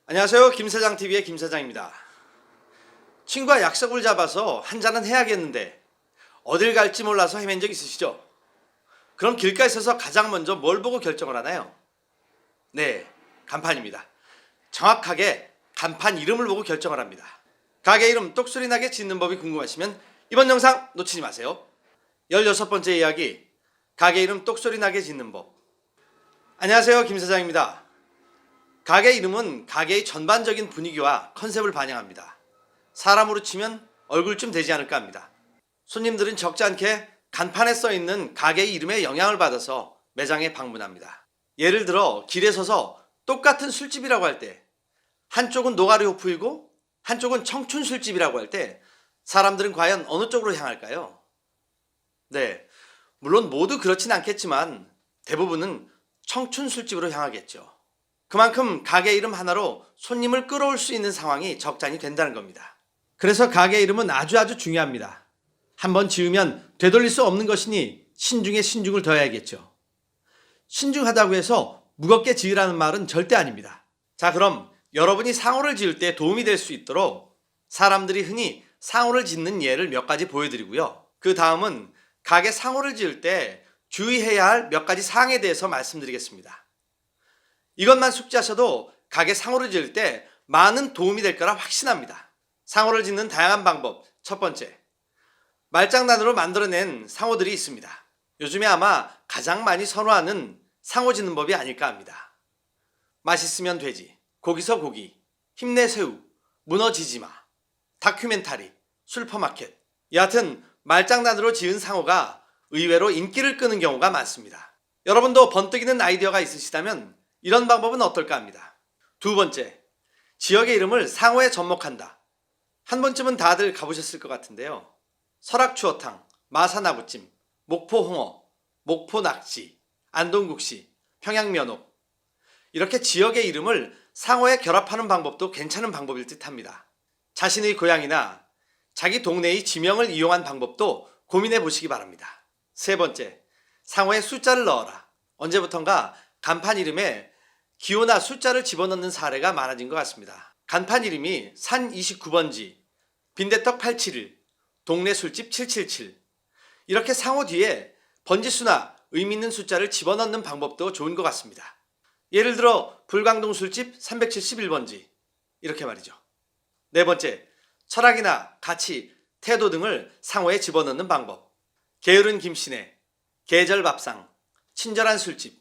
안녕하세요. 김사장TV의 김사장입니다. 친구와 약속을 잡아서 한잔은 해야겠는데 어딜 갈지 몰라서 헤맨 적 있으시죠? 그럼 길가에 서서 가장 먼저 뭘 보고 결정을 하나요? 네, 간판입니다. 정확하게 간판 이름을 보고 결정을 합니다. 가게 이름 똑소리 나게 짓는 법이 궁금하시면 이번 영상 놓치지 마세요. 16번째 이야기, 가게 이름 똑소리 나게 짓는 법. 안녕하세요. 김사장입니다. 가게 이름은 가게의 전반적인 분위기와 컨셉을 반영합니다. 사람으로 치면 얼굴쯤 되지 않을까 합니다. 손님들은 적지 않게 간판에 써있는 가게의 이름에 영향을 받아서 매장에 방문합니다. 예를 들어 길에 서서 똑같은 술집이라고 할 때 한쪽은 노가리 호프이고 한쪽은 청춘 술집이라고 할 때 사람들은 과연 어느 쪽으로 향할까요? 네, 물론 모두 그렇진 않겠지만 대부분은 청춘 술집으로 향하겠죠. 그만큼 가게 이름 하나로 손님을 끌어올 수 있는 상황이 적잖이 된다는 겁니다. 그래서 가게 이름은 아주 중요합니다. 한번 지으면 되돌릴 수 없는 것이니 신중에 신중을 더해야겠죠. 신중하다고 해서 무겁게 지으라는 말은 절대 아닙니다. 자, 그럼 여러분이 상호를 지을 때 도움이 될 수 있도록 사람들이 흔히 상호를 짓는 예를 몇 가지 보여드리고요. 그 다음은 가게 상호를 지을 때 주의해야 할 몇 가지 사항에 대해서 말씀드리겠습니다. 이것만 숙지하셔도 가게 상호를 지을 때 많은 도움이 될 거라 확신합니다. 상호를 짓는 다양한 방법. 첫 번째, 말장난으로 만들어낸 상호들이 있습니다. 요즘에 아마 가장 많이 선호하는 상호 짓는 법이 아닐까 합니다. 맛있으면 돼지, 고기서 고기, 힘내 새우, 무너지지 마, 다큐멘터리, 슈퍼마켓. 여하튼 말장난으로 지은 상호가 의외로 인기를 끄는 경우가 많습니다. 여러분도 번뜩이는 아이디어가 있으시다면 이런 방법은 어떨까 합니다. 두 번째, 지역의 이름을 상호에 접목한다. 한 번쯤은 다들 가보셨을 것 같은데요. 설악추어탕, 마산아구찜, 목포홍어, 목포낙지, 안동국시, 평양면옥. 이렇게 지역의 이름을 상호에 결합하는 방법도 괜찮은 방법일 듯합니다. 자신의 고향이나 자기 동네의 지명을 이용한 방법도 고민해 보시기 바랍니다. 세 번째, 상호에 숫자를 넣어라. 언제부턴가 간판 이름에 기호나 숫자를 집어넣는 사례가 많아진 것 같습니다. 간판 이름이 산 29번지, 빈대떡 871, 동네 술집 777. 이렇게 상호 뒤에 번지수나 의미 있는 숫자를 집어넣는 방법도 좋은 것 같습니다. 예를 들어 불광동 술집 371번지 이렇게 말이죠. 네 번째, 철학이나 가치, 태도 등을 상호에 집어넣는 방법. 게으른 김씨네, 계절밥상, 친절한 술집,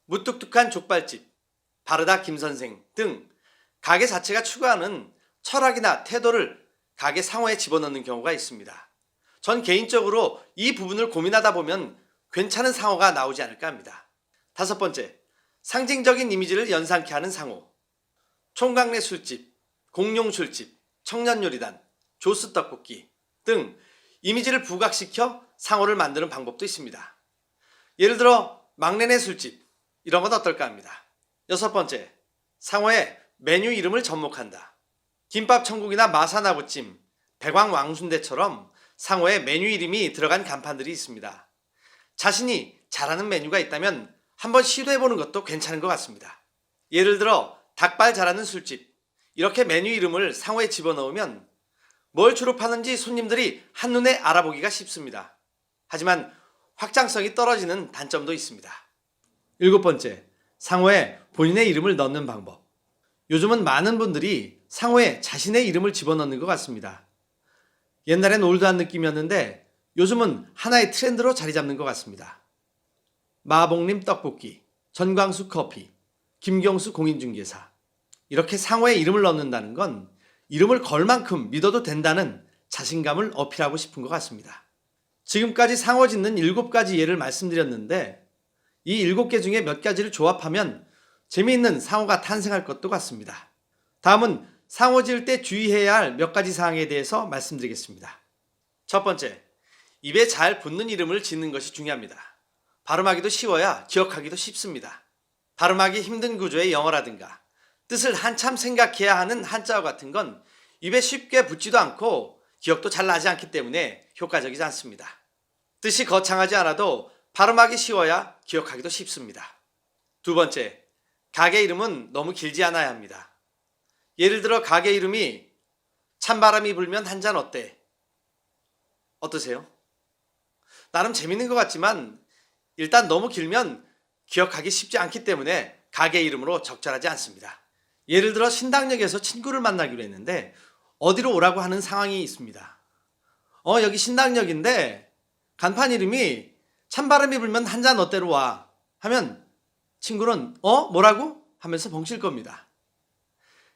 무뚝뚝한 족발집, 바르다 김선생 등 가게 자체가 추구하는 철학이나 태도를 가게 상호에 집어넣는 경우가 있습니다. 전 개인적으로 이 부분을 고민하다 보면 괜찮은 상호가 나오지 않을까 합니다. 다섯 번째, 상징적인 이미지를 연상케 하는 상호. 총각내 술집, 공룡 술집, 청년요리단, 조스 떡볶이 등 이미지를 부각시켜 상호를 만드는 방법도 있습니다. 예를 들어 막내네 술집, 이런 건 어떨까 합니다. 여섯 번째, 상호에 메뉴 이름을 접목한다. 김밥 천국이나 마산아구찜, 백왕 왕순대처럼 상호에 메뉴 이름이 들어간 간판들이 있습니다. 자신이 잘하는 메뉴가 있다면 한번 시도해보는 것도 괜찮은 것 같습니다. 예를 들어 닭발 잘하는 술집, 이렇게 메뉴 이름을 상호에 집어넣으면 뭘 주로 파는지 손님들이 한눈에 알아보기가 쉽습니다. 하지만 확장성이 떨어지는 단점도 있습니다. 일곱 번째, 상호에 본인의 이름을 넣는 방법. 요즘은 많은 분들이 상호에 자신의 이름을 집어넣는 것 같습니다. 옛날엔 올드한 느낌이었는데 요즘은 하나의 트렌드로 자리 잡는 것 같습니다. 마봉님 떡볶이, 전광수 커피, 김경수 공인중개사. 이렇게 상호에 이름을 넣는다는 건 이름을 걸 만큼 믿어도 된다는 자신감을 어필하고 싶은 것 같습니다. 지금까지 상호 짓는 7가지 예를 말씀드렸는데 이 7개 중에 몇 가지를 조합하면 재미있는 상호가 탄생할 것도 같습니다. 다음은 상호 지을 때 주의해야 할 몇 가지 사항에 대해서 말씀드리겠습니다. 첫 번째, 입에 잘 붙는 이름을 짓는 것이 중요합니다. 발음하기도 쉬워야 기억하기도 쉽습니다. 발음하기 힘든 구조의 영어라든가 뜻을 한참 생각해야 하는 한자어 같은 건 입에 쉽게 붙지도 않고 기억도 잘 나지 않기 때문에 효과적이지 않습니다. 뜻이 거창하지 않아도 발음하기 쉬워야 기억하기도 쉽습니다. 두 번째, 가게 이름은 너무 길지 않아야 합니다. 예를 들어 가게 이름이 찬바람이 불면 한 잔 어때? 어떠세요? 나름 재밌는 것 같지만 일단 너무 길면 기억하기 쉽지 않기 때문에 가게 이름으로 적절하지 않습니다. 예를 들어 신당역에서 친구를 만나기로 했는데 어디로 오라고 하는 상황이 있습니다. 여기 신당역인데 간판 이름이 찬바람이 불면 한 잔 어때로 와 하면 친구는 뭐라고? 하면서 벙칠 겁니다.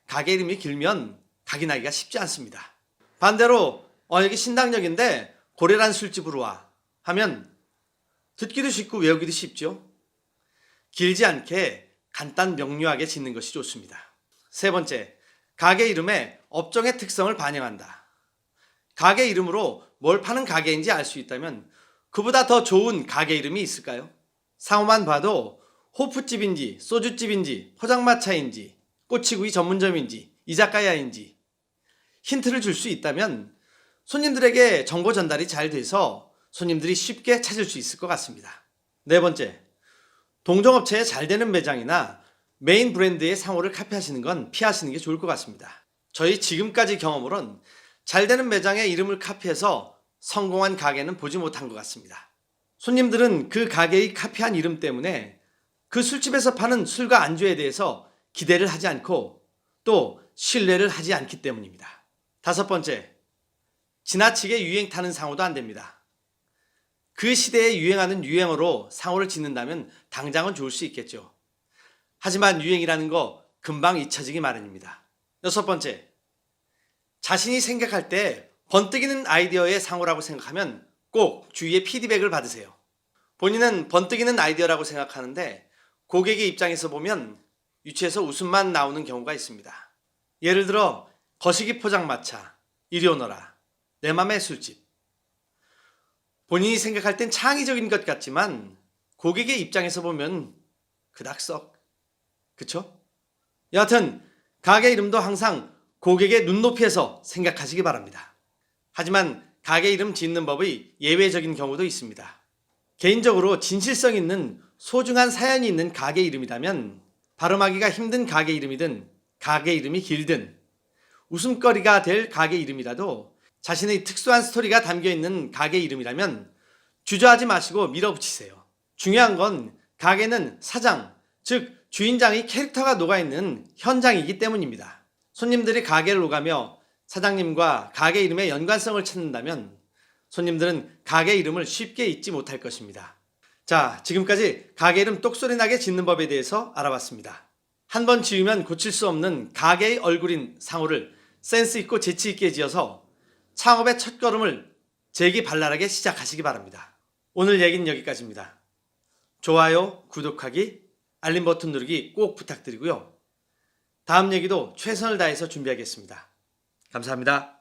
가게 이름이 길면 각인하기가 쉽지 않습니다. 반대로 여기 신당역인데 고래란 술집으로 와 하면 듣기도 쉽고 외우기도 쉽죠. 길지 않게 간단 명료하게 짓는 것이 좋습니다. 세 번째, 가게 이름에 업종의 특성을 반영한다. 가게 이름으로 뭘 파는 가게인지 알 수 있다면 그보다 더 좋은 가게 이름이 있을까요? 상호만 봐도 호프집인지 소주집인지 포장마차인지 꼬치구이 전문점인지 이자카야인지 힌트를 줄 수 있다면 손님들에게 정보 전달이 잘 돼서 손님들이 쉽게 찾을 수 있을 것 같습니다. 네 번째, 동종업체에 잘 되는 매장이나 메인 브랜드의 상호를 카피하시는 건 피하시는 게 좋을 것 같습니다. 저희 지금까지 경험으론 잘 되는 매장의 이름을 카피해서 성공한 가게는 보지 못한 것 같습니다. 손님들은 그 가게의 카피한 이름 때문에 그 술집에서 파는 술과 안주에 대해서 기대를 하지 않고 또 신뢰를 하지 않기 때문입니다. 다섯 번째, 지나치게 유행 타는 상호도 안 됩니다. 그 시대에 유행하는 유행어로 상호를 짓는다면 당장은 좋을 수 있겠죠. 하지만 유행이라는 거 금방 잊혀지기 마련입니다. 여섯 번째, 자신이 생각할 때 번뜩이는 아이디어의 상호라고 생각하면 꼭 주위의 피드백을 받으세요. 본인은 번뜩이는 아이디어라고 생각하는데 고객의 입장에서 보면 유치해서 웃음만 나오는 경우가 있습니다. 예를 들어 거시기 포장마차, 이리 오너라, 내 맘의 술집. 본인이 생각할 땐 창의적인 것 같지만 고객의 입장에서 보면 그닥 썩. 그쵸? 여하튼 가게 이름도 항상 고객의 눈높이에서 생각하시기 바랍니다. 하지만 가게 이름 짓는 법의 예외적인 경우도 있습니다. 개인적으로 진실성 있는 소중한 사연이 있는 가게 이름이라면 발음하기가 힘든 가게 이름이든 가게 이름이 길든 웃음거리가 될 가게 이름이라도 자신의 특수한 스토리가 담겨있는 가게 이름이라면 주저하지 마시고 밀어붙이세요. 중요한 건 가게는 사장, 즉 주인장의 캐릭터가 녹아있는 현장이기 때문입니다. 손님들이 가게를 오가며 사장님과 가게 이름의 연관성을 찾는다면 손님들은 가게 이름을 쉽게 잊지 못할 것입니다. 자, 지금까지 가게 이름 똑소리 나게 짓는 법에 대해서 알아봤습니다. 한 번 지으면 고칠 수 없는 가게의 얼굴인 상호를 센스 있고 재치 있게 지어서 창업의 첫걸음을 재기발랄하게 시작하시기 바랍니다. 오늘 얘기는 여기까지입니다. 좋아요, 구독하기, 알림 버튼 누르기 꼭 부탁드리고요. 다음 얘기도 최선을 다해서 준비하겠습니다. 감사합니다.